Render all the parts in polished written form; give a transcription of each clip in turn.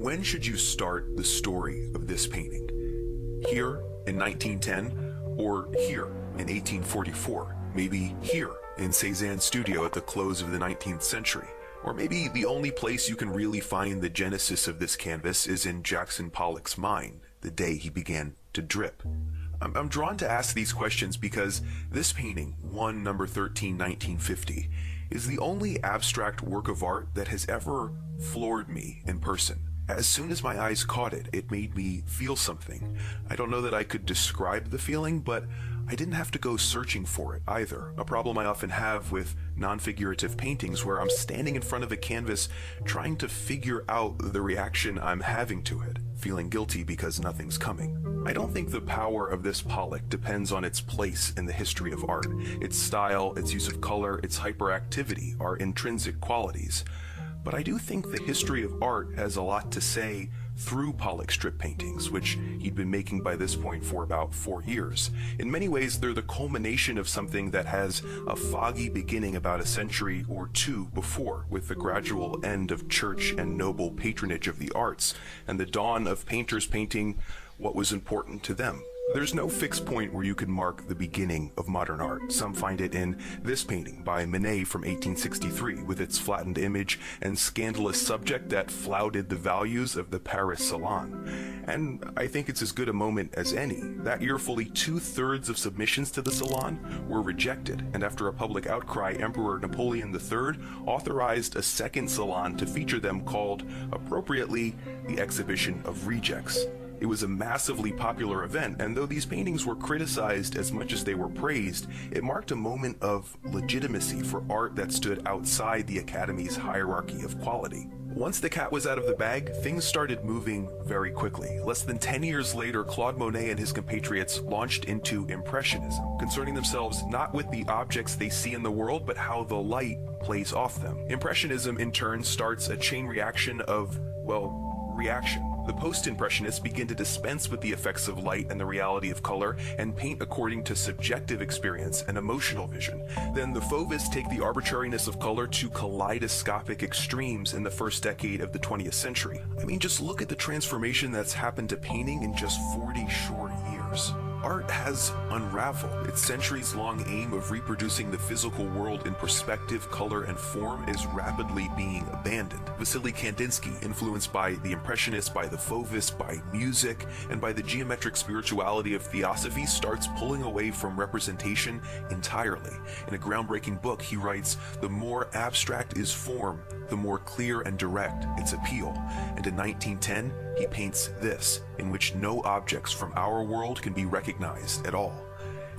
When should you start the story of this painting? Here in 1910, or here in 1844? Maybe here in Cézanne's studio at the close of the 19th century? Or maybe the only place you can really find the genesis of this canvas is in Jackson Pollock's mind, the day he began to drip. I'm drawn to ask these questions because this painting, One Number 13, 1950, is the only abstract work of art that has ever floored me in person. As soon as my eyes caught it, it made me feel something. I don't know that I could describe the feeling, but I didn't have to go searching for it either. A problem I often have with non-figurative paintings where I'm standing in front of a canvas trying to figure out the reaction I'm having to it, feeling guilty because nothing's coming. I don't think the power of this Pollock depends on its place in the history of art. Its style, its use of color, its hyperactivity are intrinsic qualities. But I do think the history of art has a lot to say through Pollock's strip paintings, which he'd been making by this point for about 4 years. In many ways, they're the culmination of something that has a foggy beginning about a century or two before, with the gradual end of church and noble patronage of the arts, and the dawn of painters painting what was important to them. There's no fixed point where you can mark the beginning of modern art. Some find it in this painting by Manet from 1863, with its flattened image and scandalous subject that flouted the values of the Paris Salon. And I think it's as good a moment as any. That year, fully 2/3 of submissions to the Salon were rejected, and after a public outcry, Emperor Napoleon III authorized a second Salon to feature them, called, appropriately, the Exhibition of Rejects. It was a massively popular event, and though these paintings were criticized as much as they were praised, it marked a moment of legitimacy for art that stood outside the Academy's hierarchy of quality. Once the cat was out of the bag, things started moving very quickly. Less than 10 years later, Claude Monet and his compatriots launched into Impressionism, concerning themselves not with the objects they see in the world, but how the light plays off them. Impressionism, in turn, starts a chain reaction of, well, reaction. The post-impressionists begin to dispense with the effects of light and the reality of color and paint according to subjective experience and emotional vision. Then the Fauvists take the arbitrariness of color to kaleidoscopic extremes in the first decade of the 20th century. I mean, just look at the transformation that's happened to painting in just 40 short years. Art has unraveled. Its centuries-long aim of reproducing the physical world in perspective, color, and form is rapidly being abandoned. Vasily Kandinsky, influenced by the Impressionists, by the Fauvists, by music, and by the geometric spirituality of theosophy, starts pulling away from representation entirely. In a groundbreaking book, he writes, "The more abstract is form, the more clear and direct its appeal." And in 1910, he paints this, in which no objects from our world can be recognized at all.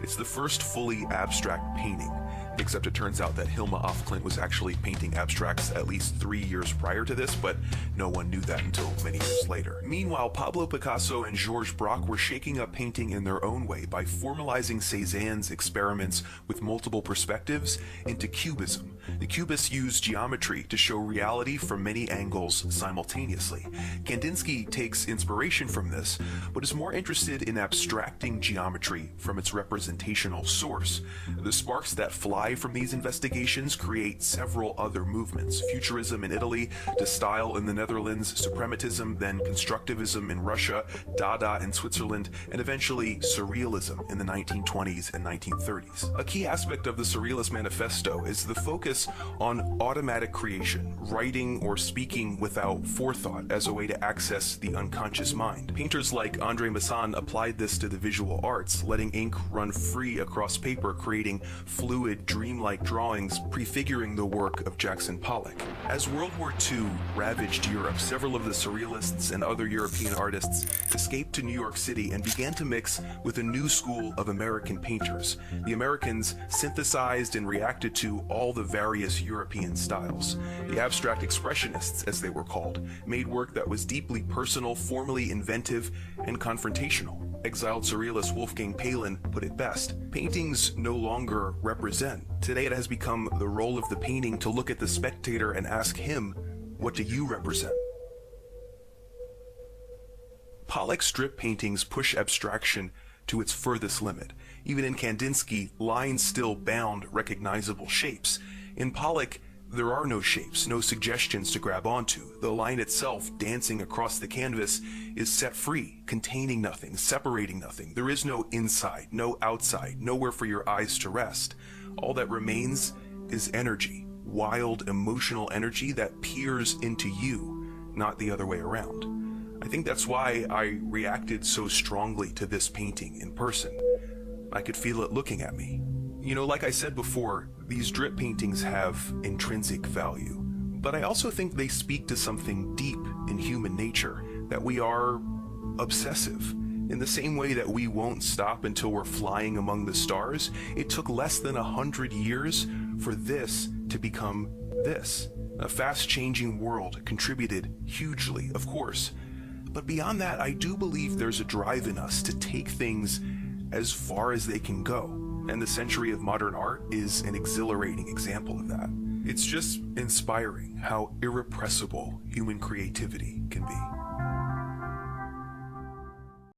It's the first fully abstract painting, except it turns out that Hilma af Klint was actually painting abstracts at least 3 years prior to this, but no one knew that until many years later. Meanwhile, Pablo Picasso and Georges Braque were shaking up painting in their own way by formalizing Cézanne's experiments with multiple perspectives into cubism. The Cubists used geometry to show reality from many angles simultaneously. Kandinsky takes inspiration from this, but is more interested in abstracting geometry from its representational source. The sparks that fly from these investigations create several other movements: futurism in Italy, to style in the Netherlands, suprematism, then constructivism in Russia, Dada in Switzerland, and eventually surrealism in the 1920s and 1930s. A key aspect of the Surrealist Manifesto is the focus on automatic creation, writing or speaking without forethought as a way to access the unconscious mind. Painters like André Masson applied this to the visual arts, letting ink run free across paper, creating fluid, dreamlike drawings prefiguring the work of Jackson Pollock. As World War II ravaged Europe, several of the Surrealists and other European artists escaped to New York City and began to mix with a new school of American painters. The Americans synthesized and reacted to all the various European styles. The abstract expressionists, as they were called, made work that was deeply personal, formally inventive, and confrontational. Exiled surrealist Wolfgang Paulin put it best: paintings no longer represent. Today it has become the role of the painting to look at the spectator and ask him, what do you represent? Pollock's strip paintings push abstraction to its furthest limit. Even in Kandinsky, lines still bound recognizable shapes. In Pollock, There are no shapes, no suggestions to grab onto. The line itself, dancing across the canvas, is set free, containing nothing, separating nothing. There is no inside, no outside, nowhere for your eyes to rest. All that remains is energy, wild, emotional energy that peers into you, not the other way around. I think that's why I reacted so strongly to this painting in person. I could feel it looking at me. You know, like I said before, these drip paintings have intrinsic value, but I also think they speak to something deep in human nature, that we are obsessive. In the same way that we won't stop until we're flying among the stars, it took less than 100 years for this to become this. A fast-changing world contributed hugely, of course. But beyond that, I do believe there's a drive in us to take things as far as they can go. And the century of modern art is an exhilarating example of that. It's just inspiring how irrepressible human creativity can be.